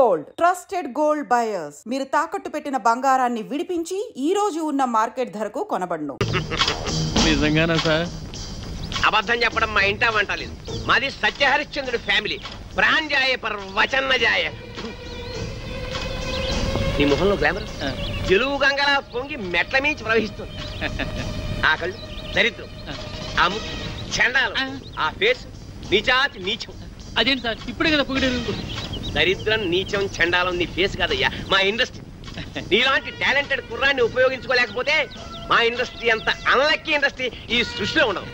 Gold, trusted gold buyers. మీరు తాకట్టు పెట్టిన బంగారాన్ని విడిపించి ఈ రోజు ఉన్న మార్కెట్ ధరకు కొనబడును. నిజంగానా సార్? అబద్ధం చెప్పడం మా ఇంటా వంట లేదు. మాది సత్యహరిశ్చంద్రుడి ఫ్యామిలీ. ప్రాణజాయ పర్ వచన్నజాయ. నీ మొహంలో గ్లామర్ తెలుగు గంగలా పొంగి మెట్ల మించి ప్రవహిస్తుంది. ఆ కళ్ళు దరిద్రం, ఆ ముక్కు చండాలం, ఆ ఫేస్ నీచాతి నీచం. అదేంటి సార్ ఇప్పుడే కదా పొగిడారు? దరిద్రం, నీచం, చండాలం నీ ఫేస్ కాదయ్యా, మా ఇండస్ట్రీ. నీలాంటి టాలెంటెడ్ కుర్రాన్ని ఉపయోగించుకోలేకపోతే మా ఇండస్ట్రీ అంత అన్లక్కీ ఇండస్ట్రీ ఈ సృష్టిలో ఉండవు.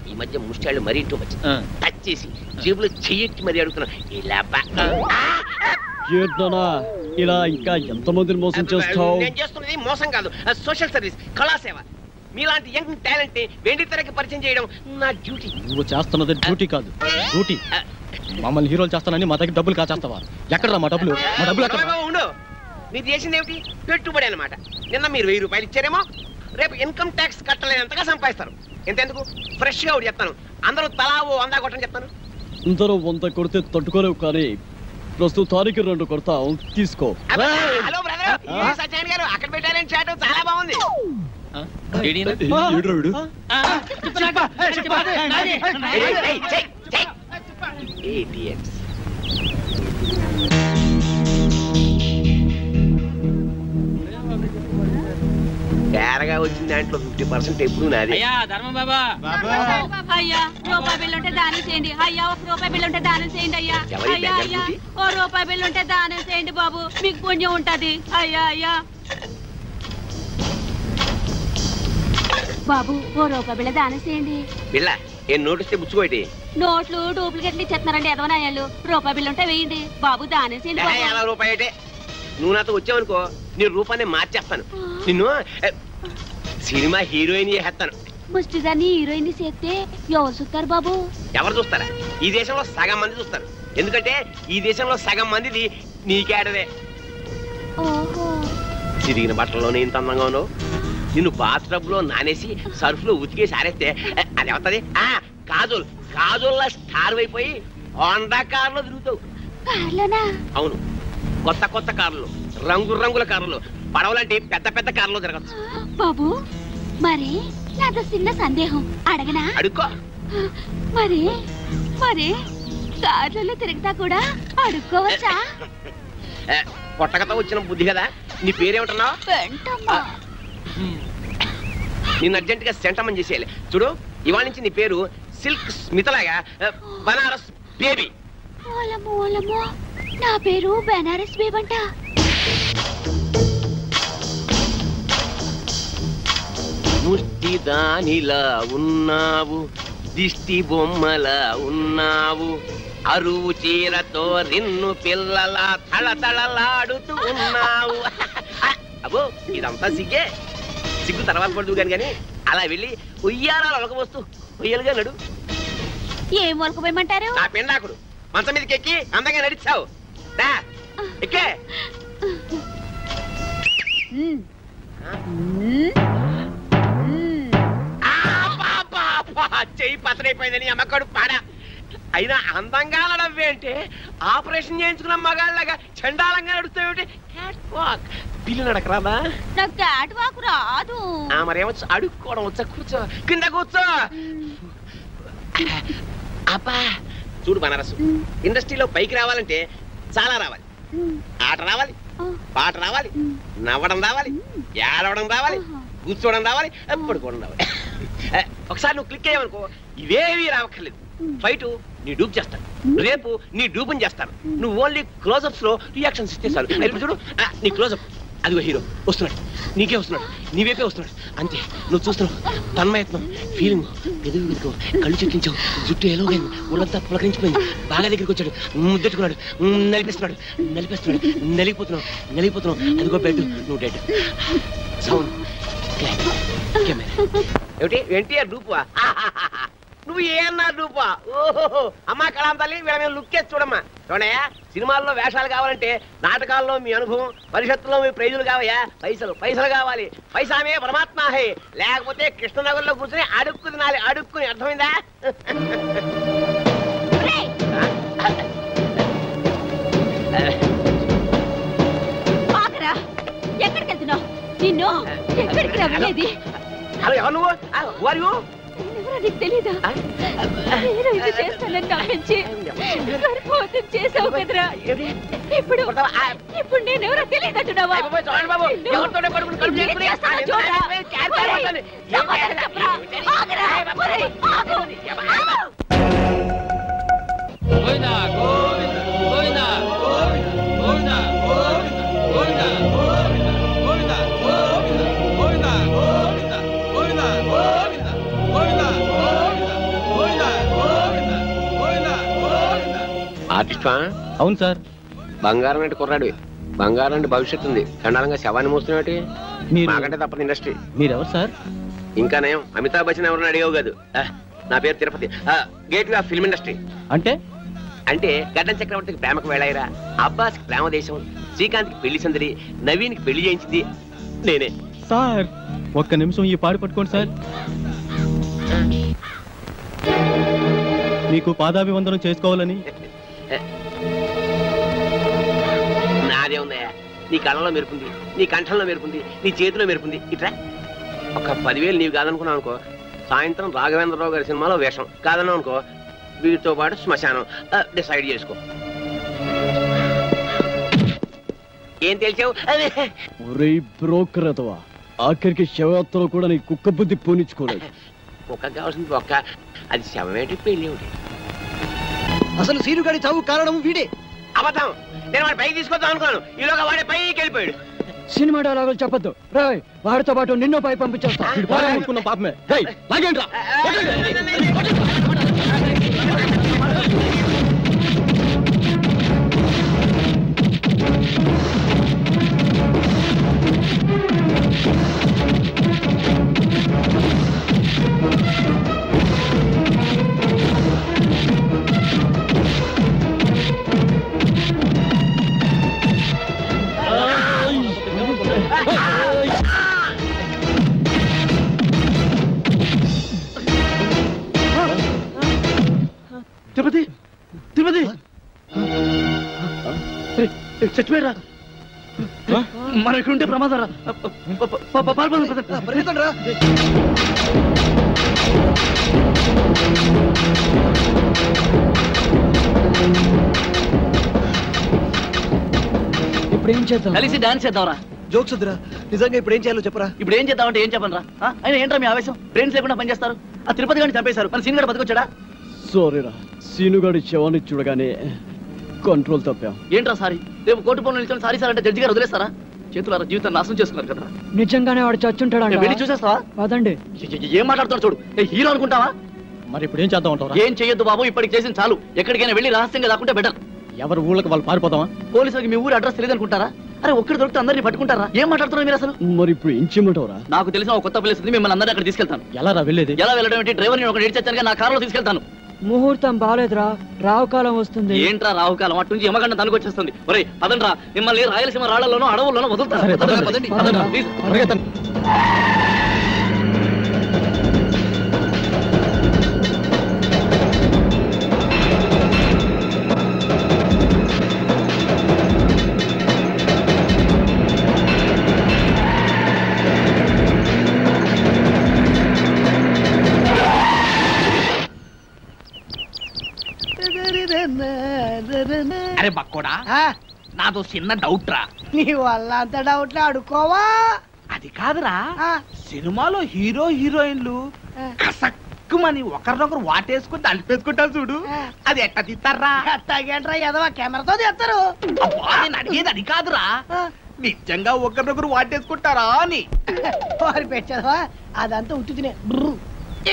ఈ మధ్య ముష్టాళ్ళు మరీ టూ మచ్. టచ్ చేసి జేబులో చెయ్యెట్టి మరీ అడుగుతున్నా. ఇలా ఇంకా ఎంతమందిని మోసం చేస్తావు? నేను చేస్తున్నది మోసం కాదు, సోషల్ సర్వీస్, కళాసేవ. మీలాంటి యంగ్ టాలెంట్ ని వెండి తెరకి పరిచయం చేయడం నా డ్యూటీ. నువ్వు చేస్తున్నది డ్యూటీ కాదు, డ్యూటీ. మమ్మల్ని హీరోలు చేస్తానని మా దగ్గర డబ్బులు కాచేస్తావా? ఎక్కడ మా డబ్బులు? మా డబ్బులు ఎక్కడ? ఉండు, మీరు చేసింది ఏమిటి? పెట్టుబడి అనమాట. నిన్న మీరు 1000 రూపాయలు ఇచ్చారేమో, రేపు ఇన్కమ్ ట్యాక్స్ కట్టలేనంతగా సంపాదిస్తారు. ఎంతెందుకు ఫ్రెష్ గా ఒకటి చెప్తాను, అందరూ తలా ఓ 100 కొట్టని చెప్తాను. అందరూ 100 కొడితే తట్టుకోలేవు, కానీ ప్రస్తుతానికి 2 కొడతాం, తీసుకో. హలో బ్రదర్, సత్యనారాయణ గారు అక్కడ పెట్టారని చాటు చాలా బాగుంది. తేరగా వచ్చిన దాంట్లో 50% ఎప్పుడు నాది. అయ్యా ధర్మం బాబా, అయ్యా రూపాయి బిల్లు ఉంటే దానం చేయండి. అయ్యా ఒక రూపాయి బిల్లు ఉంటే దానం చేయండి. అయ్యా అయ్యా అయ్యా ఓ రూపాయి బిల్లు ఉంటే దానం చేయండి బాబు, మీకు పుణ్యం ఉంటది. అయ్యా అయ్యా బాబు ఓ రూపాయి బిళ్ళ దానం చేయండి. బిళ్ళ ఏం నోటిస్తే బుచ్చుకోటి? నోట్లు డూప్లికేట్లు ఇచ్చేస్తున్నారండి ఎదవనాయాలు. రూపాయి బిల్లు ఉంటే వేయండి బాబు, దానం చేయండి. 50 రూపాయి అంటే నువ్వు నాతో వచ్చావనుకో, నీ రూపాన్ని మార్చేస్తాను. నిన్ను సినిమా హీరోయిన్ చేస్తాను. ముష్టిదాన్ని హీరోయిన్ చేస్తే ఎవరు చూస్తారు బాబు? ఎవరు చూస్తారా? ఈ దేశంలో సగం మంది చూస్తారు. ఎందుకంటే ఈ దేశంలో సగం మందిది నీకేడదే. చిరిగిన బట్టల్లోనే ఇంత అందంగా ఉన్నావు. నిన్ను బాత్టబ్ లో నానేసి సర్ఫ్ లో ఉతికేసి ఆరేస్తే అది అవుతుంది. కాజోల్, కాజోల్లా స్టార్ అయిపోయి హోండా కార్లో తిరుగుతావు. అవును, కొత్త కొత్త కార్లు, రంగు రంగుల కార్లు, పడవలంటే పెద్ద పెద్ద కార్లో తిరగచ్చు. బాబు మరి నాతో చిన్న సందేహం అడగనా? అడుక్కో. మరి మరి కార్లలో తిరుగుతా కూడా అడుక్కోవచ్చా? పొట్టకతో వచ్చిన బుద్ధి కదా. నీ పేరేమంటున్నావు? నిన్ను అర్జెంట్ గా సెంటమని చేసేయాలి. చూడు, ఇవాళ నుంచి నీ పేరు సిల్క్ స్మితలాగా బనారస్ బేబీ. నా పేరు బనారస్ బేబంట. ముష్టి దానిలా ఉన్నావు, దిష్టి బొమ్మలా ఉన్నావు, అరువు చీరతో నిన్ను పిల్లలా తళతళలాడుతూ ఉన్నావు. అబ్బో ఇదంతా సిగ్గే. సిగ్గు తర్వాత పడుతూ కానీ అలా వెళ్ళి ఉయ్యారాలు ఒలకబోస్తూ ఉయ్యలుగా నడు. ఏం ఒలకపోయమంటారు? నా పెండాకుడు మంచం మీదకి ఎక్కి అందంగా నడిచావు. ఎక్కే చెయ్యి పసరైపోయిందని అమ్మకడు పాడా. అయినా అందంగా నడవ్వేంటే ఆపరేషన్ చేయించుకున్న మగాళ్ళగా చండాలంగా నడుస్తావేంటి? పిల్లి నడకరాదా? నాకు క్యాట్ వాక్ రాదు. మరేమొచ్చు? అడుక్కోవడం వచ్చా? కూర్చో, కింద కూర్చో. అబ్బా చూడు బనారసు, ఇండస్ట్రీలో పైకి రావాలంటే చాలా రావాలి. ఆట రావాలి, పాట రావాలి, నవ్వడం రావాలి, ఏడవడం రావాలి, కూర్చోవడం రావాలి, పడుకోవడం రావాలి. ఒకసారి నువ్వు క్లిక్ అయ్యావనుకో ఇవేవి రావక్కర్లేదు. ఫైట్ నీ డూప్ చేస్తాను, రేపు నీ డూపుని చేస్తాను. నువ్వు ఓన్లీ క్లోజప్స్ లో రియాక్షన్స్ ఇస్తే చాలు. ఇప్పుడు చూడు నీ క్లోజప్, అదిగో హీరో వస్తున్నాడు, నీకే వస్తున్నాడు, నీవేపే వస్తున్నాడు. అంతే, నువ్వు చూస్తున్నావు. తన్మయత్నం, ఫీలింగ్, ఎదుగు వెతుకో, కళ్ళు చెట్టించావు, జుట్టు ఎలాగైంది, ఒళ్ళంతా పులకరించిపోయింది. బాగా దగ్గరికి వచ్చాడు, ముద్దెట్టుకున్నాడు, నలిపేస్తున్నాడు, నలిపేస్తున్నాడు, నలిగిపోతున్నావు, నలిగిపోతున్నావు. అదిగో బెడ్, నువ్వు డెడ్. Sound, camera. ఏమిటి ఎన్టీఆర్ డూపువా? నువ్వు ఏమన్నారు రూపా? ఓహో అమ్మా కళాం తల్లి, వీళ్ళ మీద లుక్ చేసి చూడమ్మా. చూడయ్యా, సినిమాల్లో వేషాలు కావాలంటే నాటకాల్లో మీ అనుభవం, పరిషత్తులో మీ ప్రైజులు కావయ్యా. పైసలు పైసలు కావాలి. పైసామే పరమాత్మ హే. లేకపోతే కృష్ణనగర్లో కూర్చొని అడుక్కు తినాలి. అడుక్కుని, అర్థమైందా? ఎక్కడికి వెళ్తున్నావు? నిన్ను ఎక్కడికి రావలేదు. హలో, ఎవరు నువ్వు? ఎవరు? నీకు తెలీదా? నేను ఇది చేస్తానని నమ్మించి గర్భవతం చేసావు కదరా. ఇప్పుడు నేనెవరో తెలియదంటున్నావా? ఆర్టిస్టా? అవును సార్. బంగారం అంటే కుర్రాడు, బంగారం అంటే భవిష్యత్తు ఉంది. చండాలంగా శవాన్ని మోస్తున్నట్టు మాకంటే తప్పదు ఇండస్ట్రీ. మీరెవరు సార్? ఇంకా నయం, అమితాబ్ బచ్చన్ ఎవరిని అడిగావు కాదు. నా పేరు Tirupati, gate way of film industry. అంటే అంటే గడ్డం చక్రవర్తికి ప్రేమకు వేళాయిరా, అబ్బాస్కి ప్రేమ దేశం, శ్రీకాంత్కి పెళ్లి సందడి, నవీన్కి పెళ్లి చేయించింది నేనే. సార్ ఒక్క నిమిషం ఈ పాడి పట్టుకోండి సార్. మీకు పాదాభివందనం చేసుకోవాలని. నాదే ఉందయ్యా, నీ కళ్ళలో మెరుపుంది, నీ కంఠంలో మెరుపుంది, నీ చేతిలో మెరుపుంది. ఇట్లా ఒక 10,000 నీవు కాదనుకున్నావు అనుకో, సాయంత్రం రాఘవేంద్రరావు గారి సినిమాలో వేషం. కాదన్నావు అనుకో, వీటితో పాటు శ్మశానం. డిసైడ్ చేసుకో. ఏం తెలిసావు? ఒరే బ్రోకర్ అతవా, ఆఖరికి శవయాత్రలో కూడా నీ కుక్క బుద్ధి పోనిచ్చుకోలేదు. కుక్క కావాల్సింది ఒక్క, అది శవమేటి పెళ్లి ఒకటి. అసలు సీనుగాడి చావు కారణం వీడే. అబద్ధం. నేను వాడి పైకి తీసుకొద్దాం అనుకున్నాను, ఈలోగా వాడి పైకి వెళ్ళిపోయాడు. సినిమా డైలాగులు చెప్పొద్దు రాయ్, వాడితో పాటు నిన్నో పై పంపించేస్తా. పాపమే లాగేంట్రా. తిరుపతి, తిరుపతి చచ్చిపోయారా? మన ఇక్కడ ఉంటే ప్రమాదం రా. ఇప్పుడు ఏం చేద్దాం? కలిసి డాన్స్ చేద్దాంరా. జోక్స్ వద్దురా, నిజంగా ఇప్పుడు ఏం చేయాలో చెప్పరా. ఇప్పుడు ఏం చేద్దామంటే ఏం చెప్పనరా? ఆయన ఏంట్రా మీ ఆవేశం? ఫ్రెండ్స్ లేకుండా పనిచేస్తారు. ఆ తిరుపతి గారిని చంపేశారు, మన సీనుగాడు బతికొచ్చాడా? సారీరా, సీనుగాడి శవాన్ని చూడగానే కంట్రోల్ తప్పాం. ఏంట్రా సారీ? రేపు కోర్టు పనులు నిల్చొని సారీ సార్ అంటే జడ్జి గారు వదిలేస్తారా? చేతులారా జీవితాన్ని నాశనం చేసుకున్నారు కదా. నిజంగానే వాడు చచ్చుంటాడు. వెళ్ళి చూసేస్తావా? పదండి. ఏం మాట్లాడుతాడు చూడు, హీరో అనుకుంటావా? మరి ఇప్పుడు ఏం చేద్దాం అంటారా? ఏం చెయ్యొద్దు బాబు, ఇప్పటికి చేసిన చాలు. ఎక్కడికైనా వెళ్ళి రహస్యంగా దాక్కుంటే బెటర్. ఎవరు ఊళ్ళకి వాళ్ళు పారిపోతామా? పోలీసులకి మీ ఊరి అడ్రస్ తెలియదు అనుకుంటారా? అరే ఒక్కడు దొరికితే అందరినీ పట్టుకుంటారా? ఏం మాట్లాడుతున్నారు మీరు అసలు? మరి ఇప్పుడు ఏం చేయమంటారా? నాకు తెలిసిన ఒక కొత్త ప్లేస్ ఉంది, మిమ్మల్ని అందరినీ అక్కడ తీసుకెళ్తాను. ఎలా రా వెళ్ళేది? ఎలా వెళ్ళడం ఏంటి? డ్రైవర్ నేను ఒకటి ఏడ్చాను, నా కారులో తీసుకెళ్తాను. ముహూర్తం బాలేదురా, రావుకాలం వస్తుంది. ఏంట్రా రావుకాలం? అటు నుంచి యమగండ తనకు వచ్చేస్తుంది. ఒరే పదండ్రా, మిమ్మల్ని రాయలసీమ రాళ్లలోనో అడవుల్లోనో వదులుతారు. అరే బక్కోడా, నాదో చిన్న డౌట్ రా. నీ వల్ల అంత డౌట్లు అడుకోవా? అది కాదురా, సినిమాలో హీరో హీరోయిన్లు కసక్కుమని ఒకరినొకరు వాటేసుకుని తలిపేసుకుంటారు చూడు, అది ఎట్ట తీస్తారా? అట్టాగేంట్రా, ఏదో కెమెరాతో తీస్తారు. నేను అడిగేది అది కాదురా, నిజంగా ఒకరినొకరు వాటేసుకుంటారా అని. వారి పెట్టావా? అదంతా ఉత్తునే.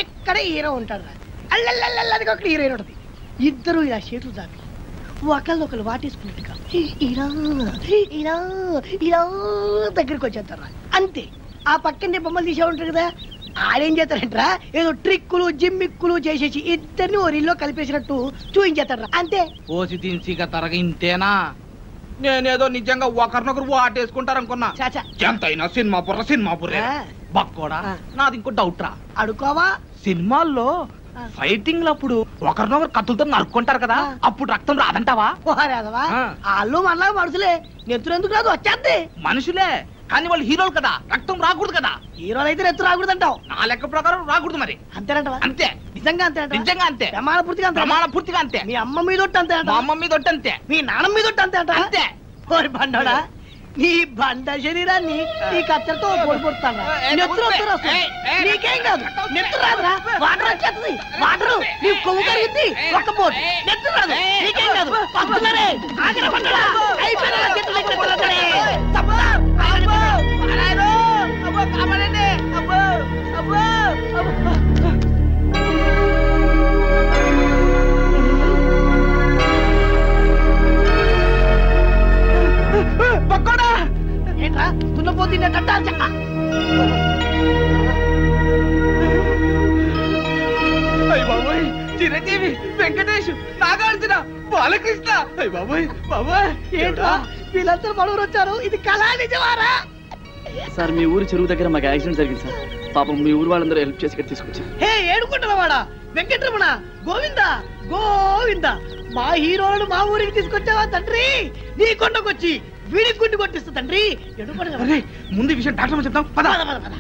ఇక్కడ హీరో ఉంటాడు, అల్లల్లది ఒక హీరోయిన్ ఉంటుంది. ఇద్దరు ఇలా చేతులు దాపి ఒకళ్ళొకళ్ళు వాటేసుకున్నట్టుగా ఇలా ఇలా ఇలా దగ్గరికి వచ్చేస్తారా అంతే. ఆ పక్కనే బొమ్మలు తీసే ఉంటారు కదా, ఆడేం చేస్తాడంటరా ఏదో ట్రిక్కులు జిమ్మిక్కులు చేసేసి ఇద్దరిని ఓ రీల్లో కలిపేసినట్టు చూయించేస్తాడ్రా అంతే. పోసి తిన్సిగా తరగ ఇంతేనా? నేనేదో నిజంగా ఒకరినొకరు వాటేసుకుంటారనుకున్నా. చాచా ఎంతైనా సినిమా బుర్రే బక్కోడా. నాది ఇంకో డౌట్ రా. అడుకోవా. సినిమాల్లో ఫైటింగ్ అప్పుడు ఒకరినొకరు కత్తులతో నరుక్కుంటారు కదా, అప్పుడు రక్తం రాదంటావా? వాళ్ళు మనలా మనుషులే, నెత్తురెందుకు రాదు వచ్చేద్ది. మనుషులే కానీ వాళ్ళు హీరోలు కదా, రక్తం రాకూడదు కదా. హీరోలు అయితే నెత్తు రాకూడదు అంటావు. నా లెక్క ప్రకారం రాకూడదు మరి. అంతేనంటవా? అంతే. నిజంగా అంతే? నిజంగా అంతే. ప్రమాణ పూర్తిగా అంతే. మీ అమ్మ మీద అంతే, మా అమ్మ మీద అంతే, మీ నాన్న మీద అంతే అంట. అంతే. ఓరి బండోడా, నీ బండ శరీరాన్ని నీ కత్తెరతో పొడిపోతాను. నీకేం కాదు, నెత్తు రాదురా. వాటర్ వచ్చేస్తుంది, వాటర్ నీ కొవ్వు కరిగింది. ఒక్క పోటు నెత్తు రాదు, నీకేం కాదు. పట్టుకున్నారే ఆగిన బండోడా, అయిపోయినా చేతులు దగ్గర పడుతున్నారే. తప్పుదా ఏంట్రా తున్నపోతుండే కట్టాలి చెక్క. బాబోయ్, చిరంజీవి, వెంకటేష్, నాగార్జున, బాలకృష్ణ. బాబోయ్ బాబోయ్, ఏంట్రా వీళ్ళందరూ మనూరు వచ్చారు, ఇది కళా నిజమారా? సార్ మీ ఊరి చెరువు దగ్గర మాకు యాక్సిడెంట్ జరిగింది సార్. పాపం మీ ఊరు వాళ్ళందరూ హెల్ప్ చేసి ఇక్కడ తీసుకొచ్చారు. హే ఏడుకుంటున్నావాడా వెంకటరమణ, గోవిందా గోవిందా, మా హీరోలను మా ఊరికి తీసుకొచ్చావా తండ్రి? నీ కొండకొచ్చి వీడి గుండు కొట్టిస్తా తండ్రి. ముందు ఈ విషయం డాక్టర్ చెప్తాం. పద పద పద.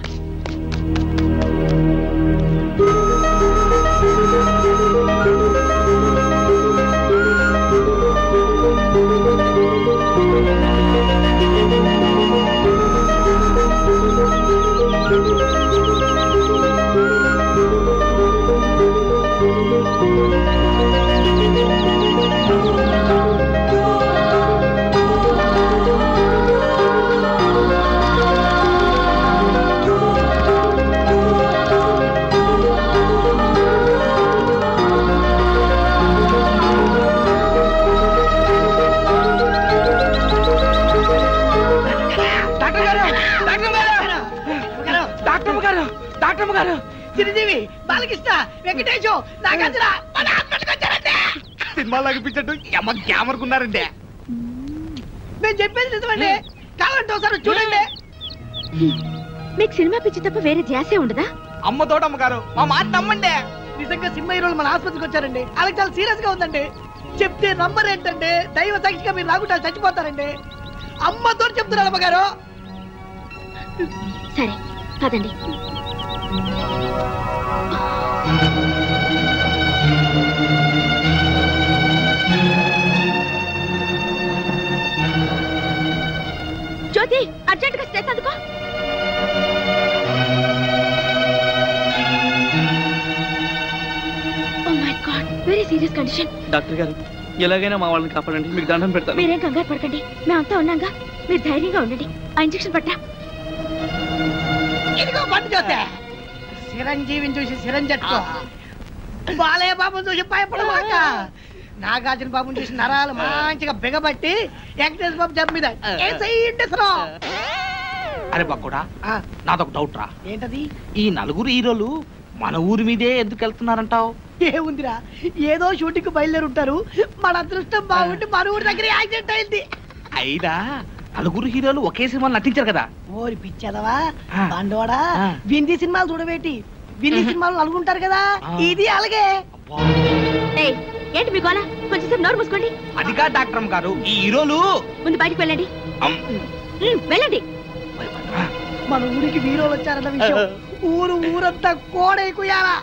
చిరంజీవి, బాలకృష్ణ, వెంకటేశ్, నాగార్జున సినిమా లాగిపించట్టు అమ్మ గ్యామర్కున్నారంటే. మేము చెప్పేది నిజమండి, కావాలంటే ఒకసారి చూడండి. మీకు సినిమా పిచ్చి తప్ప వేరే ధ్యాసే ఉండదా? అమ్మ తోటమ్మగారు, మా మాట నమ్మండి. నిజంగా సినిమా హీరోలు మన ఆసుపత్రికి వచ్చారండి. వాళ్ళకి చాలా సీరియస్ గా ఉందండి. చెప్తే నంబర్ ఏంటంటే దైవ సాక్షిగా మీరు రాకుండా చచ్చిపోతారండి. అమ్మతో చెప్తున్నారు అమ్మగారు. సరే పదండి. జ్యోతి, అర్జెంట్ గా స్ట్రెస్ అందుకో. Oh my god, very serious condition. Doctor గారు, ఎలాగైనా మా వాళ్ళని కాపాడండి, మీకు దండం పెడతాను. మీరేం కంగారు పడకండి, మేమంతా ఉన్నాగా. మీరు ధైర్యంగా ఉండండి. ఆ ఇంజెక్షన్ పట్టా. ఇదిగో బండి చూస్తే చిరంజీవిని చూసి చిరంజట్టుకో, బాలయ్య బాబుని చూసి భయపడమాక, నాగార్జున బాబుని చూసి నరాలు మంచిగా బిగబట్టి వెంకటేశ్వర బాబు జబ్బు మీద అరే బక్కుడా, నాదొక డౌట్ రా. ఏంటది? ఈ నలుగురు హీరోలు మన ఊరి మీదే ఎందుకు వెళ్తున్నారంటావు? ఏముందిరా, ఏదో షూటింగ్ బయలుదేరి ఉంటారు. మన అదృష్టం బాగుండి మన ఊరి దగ్గర యాక్సిడెంట్ అయింది. అయినా నలుగురు హీరోలు ఒకే సినిమాలు నటించారు కదా. ఓరి పిచ్చదవా బండోడా, వింది సినిమాలు చూడబెట్టి వింది సినిమాలు నలుగుంటారు కదా, ఇది అలాగే. ఏంటి మీ గోల? కొంచెం నోరు మూసుకోండి. అదిగా డాక్టర్ గారు, ఈ హీరోలు ముందు బయటికి వెళ్ళండి. వెళ్ళండి. మన ఊరికి హీరోలు వచ్చారన్న విషయం ఊరంతా కోడైకుయాలా.